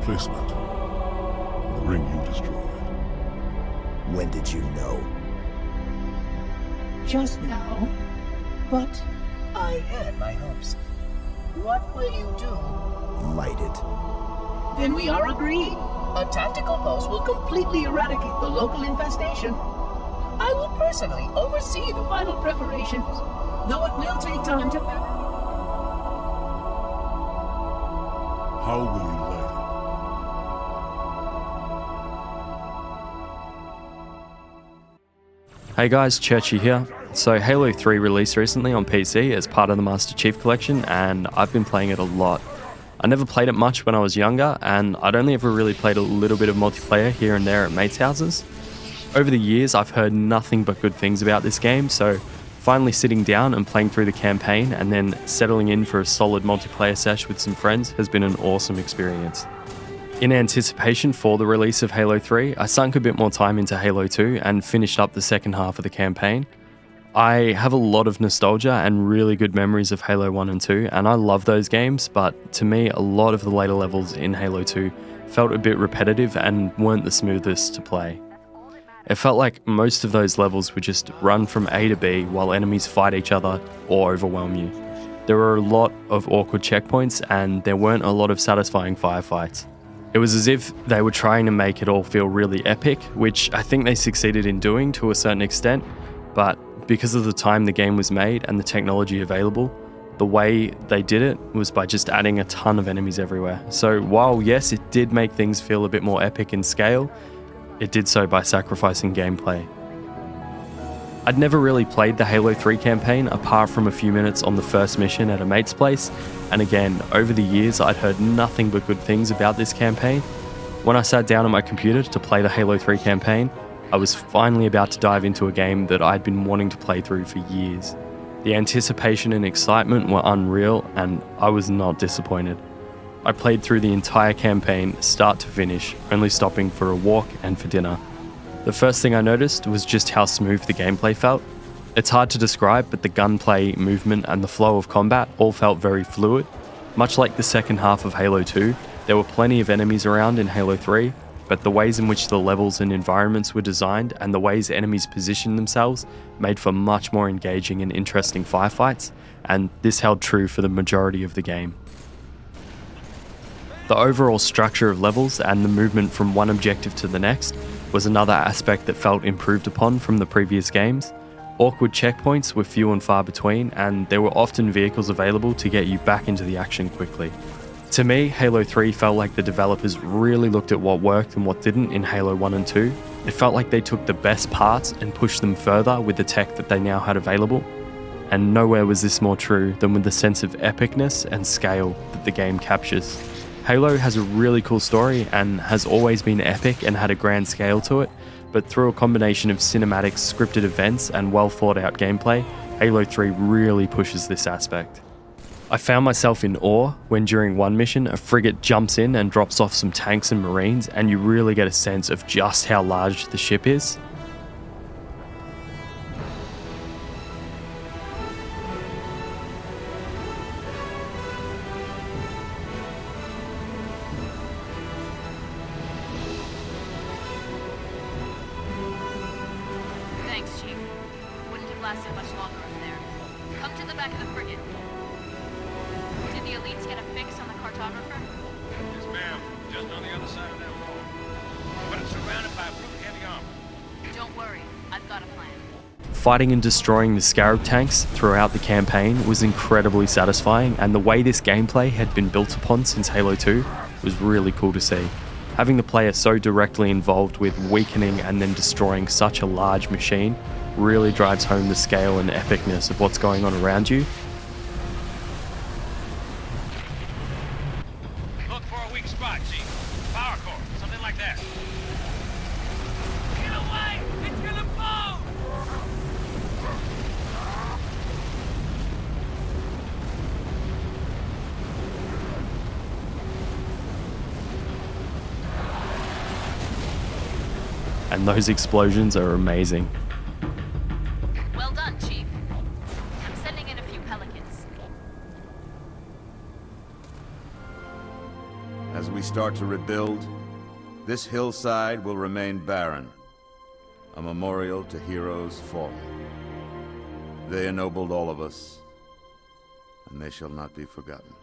replacement for the ring you destroyed. When did you know? Just now. But I had my hopes. What will you do? Light it. Then we are agreed. A tactical post will completely eradicate the local infestation. I will personally oversee the final preparations, though it will take time to... How will you light it? Hey guys, Churchy here. So Halo 3 released recently on PC as part of the Master Chief Collection, and I've been playing it a lot. I never played it much when I was younger, and I'd only ever really played a little bit of multiplayer here and there at mates' houses. Over the years, I've heard nothing but good things about this game, so finally sitting down and playing through the campaign and then settling in for a solid multiplayer sesh with some friends has been an awesome experience. In anticipation for the release of Halo 3, I sunk a bit more time into Halo 2 and finished up the second half of the campaign. I have a lot of nostalgia and really good memories of Halo 1 and 2, and I love those games, but to me, a lot of the later levels in Halo 2 felt a bit repetitive and weren't the smoothest to play. It felt like most of those levels would just run from A to B while enemies fight each other or overwhelm you. There were a lot of awkward checkpoints, and there weren't a lot of satisfying firefights. It was as if they were trying to make it all feel really epic, which I think they succeeded in doing to a certain extent, but because of the time the game was made and the technology available, the way they did it was by just adding a ton of enemies everywhere. So while yes, it did make things feel a bit more epic in scale, it did so by sacrificing gameplay. I'd never really played the Halo 3 campaign apart from a few minutes on the first mission at a mate's place, and again, over the years I'd heard nothing but good things about this campaign. When I sat down on my computer to play the Halo 3 campaign, I was finally about to dive into a game that I'd been wanting to play through for years. The anticipation and excitement were unreal, and I was not disappointed. I played through the entire campaign, start to finish, only stopping for a walk and for dinner. The first thing I noticed was just how smooth the gameplay felt. It's hard to describe, but the gunplay, movement, and the flow of combat all felt very fluid. Much like the second half of Halo 2, there were plenty of enemies around in Halo 3, but the ways in which the levels and environments were designed and the ways enemies positioned themselves made for much more engaging and interesting firefights, and this held true for the majority of the game. The overall structure of levels and the movement from one objective to the next was another aspect that felt improved upon from the previous games. Awkward checkpoints were few and far between, and there were often vehicles available to get you back into the action quickly. To me, Halo 3 felt like the developers really looked at what worked and what didn't in Halo 1 and 2. It felt like they took the best parts and pushed them further with the tech that they now had available. And nowhere was this more true than with the sense of epicness and scale that the game captures. Halo has a really cool story and has always been epic and had a grand scale to it, but through a combination of cinematics, scripted events, and well thought out gameplay, Halo 3 really pushes this aspect. I found myself in awe when during one mission a frigate jumps in and drops off some tanks and marines, and you really get a sense of just how large the ship is. Thanks, Chief. Wouldn't have lasted much longer up there. Come to the back of the frigate. Did the elites get a fix on the cartographer? Yes, ma'am. Just on the other side of that road. But it's surrounded by brute heavy armor. Don't worry, I've got a plan. Fighting and destroying the Scarab tanks throughout the campaign was incredibly satisfying, and the way this gameplay had been built upon since Halo 2 was really cool to see. Having the player so directly involved with weakening and then destroying such a large machine really drives home the scale and epicness of what's going on around you. Look for a weak spot, Chief. Power core, something like that. Get away! It's gonna blow! And those explosions are amazing. Well done, Chief. I'm sending in a few pelicans. As we we start to rebuild, this hillside will remain barren, a memorial to heroes fallen. They ennobled all of us, and they shall not be forgotten.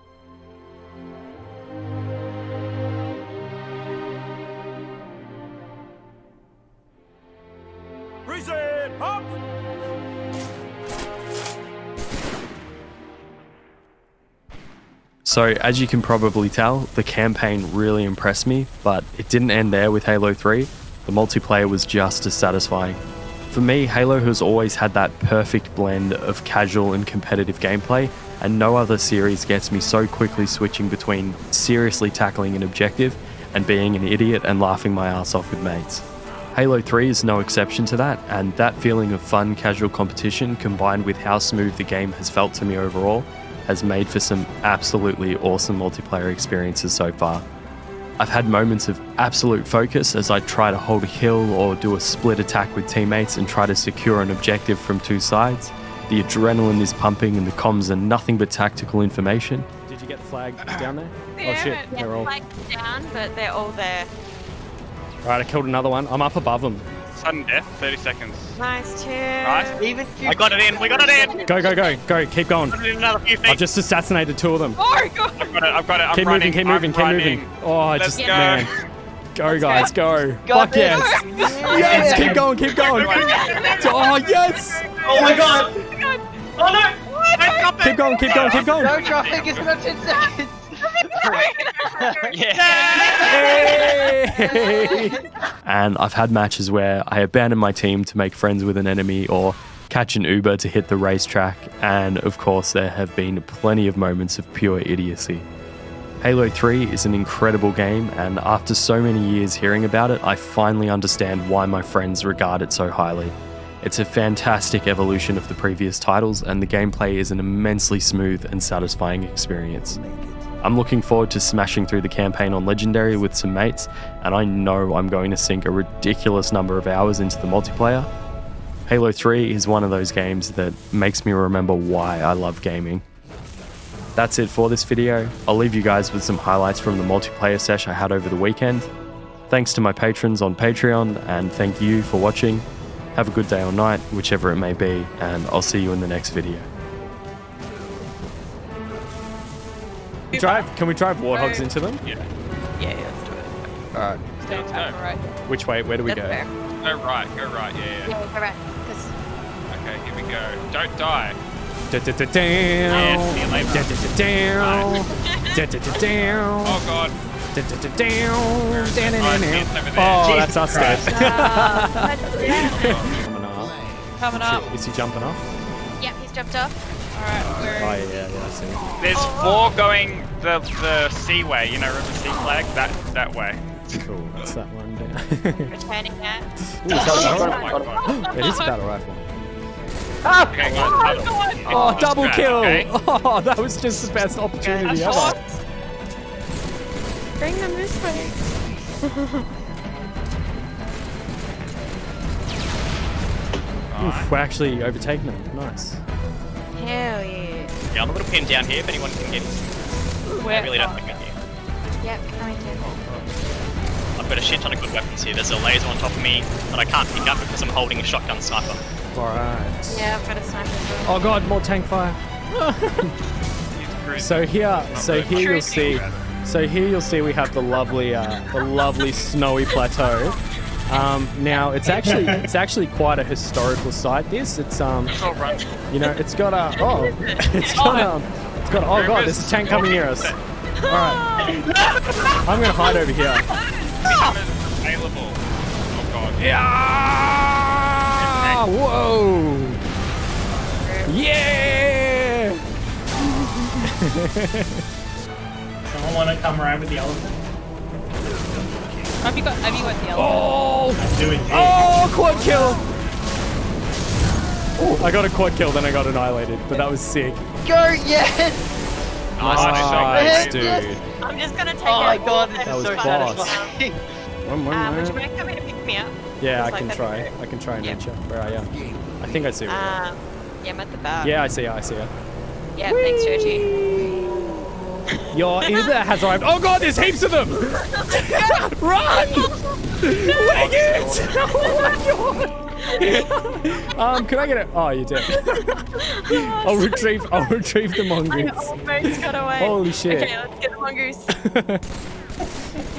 Reset! Up! So, as you can probably tell, the campaign really impressed me, but it didn't end there with Halo 3. The multiplayer was just as satisfying. For me, Halo has always had that perfect blend of casual and competitive gameplay, and no other series gets me so quickly switching between seriously tackling an objective and being an idiot and laughing my ass off with mates. Halo 3 is no exception to that, and that feeling of fun, casual competition combined with how smooth the game has felt to me overall has made for some absolutely awesome multiplayer experiences so far. I've had moments of absolute focus as I try to hold a hill or do a split attack with teammates and try to secure an objective from two sides. The adrenaline is pumping and the comms are nothing but tactical information. Did you get the flag down there? Oh shit, they're all... Flags down, but they're all there. Right, I killed another one. I'm up above them. Sudden death, 30 seconds. Nice too. Nice. Even I got it in, we got it in! Go, go, go, go, keep going. Got it in another few feet. I've just assassinated two of them. Oh god! I've got it, I'm Keep running. moving, keep moving, keep moving. Oh, Let's just, go. man. Go, guys, go. Got Fuck yes. Yes, keep going, keep going. Oh, yes. Oh my god! Oh no! Keep going, keep going, keep going. No traffic, it's not 10 seconds! Hey! And I've had matches where I abandon my team to make friends with an enemy or catch an Uber to hit the racetrack, and of course there have been plenty of moments of pure idiocy. Halo 3 is an incredible game, and after so many years hearing about it, I finally understand why my friends regard it so highly. It's a fantastic evolution of the previous titles, and the gameplay is an immensely smooth and satisfying experience. I'm looking forward to smashing through the campaign on Legendary with some mates, and I know I'm going to sink a ridiculous number of hours into the multiplayer. Halo 3 is one of those games that makes me remember why I love gaming. That's it for this video. I'll leave you guys with some highlights from the multiplayer sesh I had over the weekend. Thanks to my patrons on Patreon, and thank you for watching. Have a good day or night, whichever it may be, and I'll see you in the next video. Can we drive warthogs into them? Yeah. Yeah, let's do it. Alright. Stay Let's back, go. right. Which way? Where do we That's go? fair. Go right, yeah. Yeah, go right. 'Cause Okay, here we go. Don't die. Down. Yeah, see you later. Down. Oh god. Oh, that's us dead. coming up. Shit, is he jumping off? Yep, he's jumped off. Alright, Oh we're yeah, I see. There's four going the sea way, you know, River Sea Flag, that way. Cool, that's that one down. returning that. Ooh, is that a battle rifle? It is a battle rifle. Okay, guys. Oh, double Let's kill! okay? Oh, that was just the best opportunity ever. Bring them this way. Oof, we're actually overtaking them. Nice. Hell yeah. Yeah, I'm a little pinned down here if anyone can get I Where? really don't like it here. Yep, coming in. I've got a shit ton of good weapons here. There's a laser on top of me that I can't pick up because I'm holding a shotgun sniper. Alright. Yeah, I've got a sniper as well. Oh god, more tank fire. So here you'll see. So here you'll see we have the lovely snowy plateau. Now it's actually quite a historical site. It's you know, it's got oh god, there's a tank coming near us. All right, I'm gonna hide over here. Available. Oh god. Yeah! Whoa! Yeah! Someone want to come around with the elephant? Have you got the elephant? Oh! I'm doing it. Oh, quad kill! Ooh, I got a quad kill, then I got annihilated, but that was sick. Go, yes! Nice, dude. I'm just gonna take Oh my out god, all this That is was so boss. satisfying. would you mind coming to pick me up? Yeah, Just I like can that try. video. I can try and Yeah. reach you. Where are you? I think I see her. Yeah, I'm at the back. Yeah, I see her. I see her. Yeah, thanks, Churchy. Your Uber has arrived. Oh god, there's heaps of them! Run! Leggings! Oh my god! Can I get it? Oh, you did. I'll retrieve the mongoose. I almost got away. Holy shit. Okay, let's get the mongoose.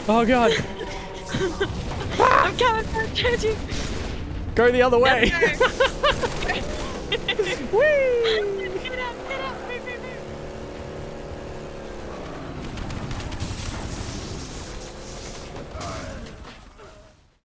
Oh god. I'm coming for Churchy. Go the other way. Let's go. Whee!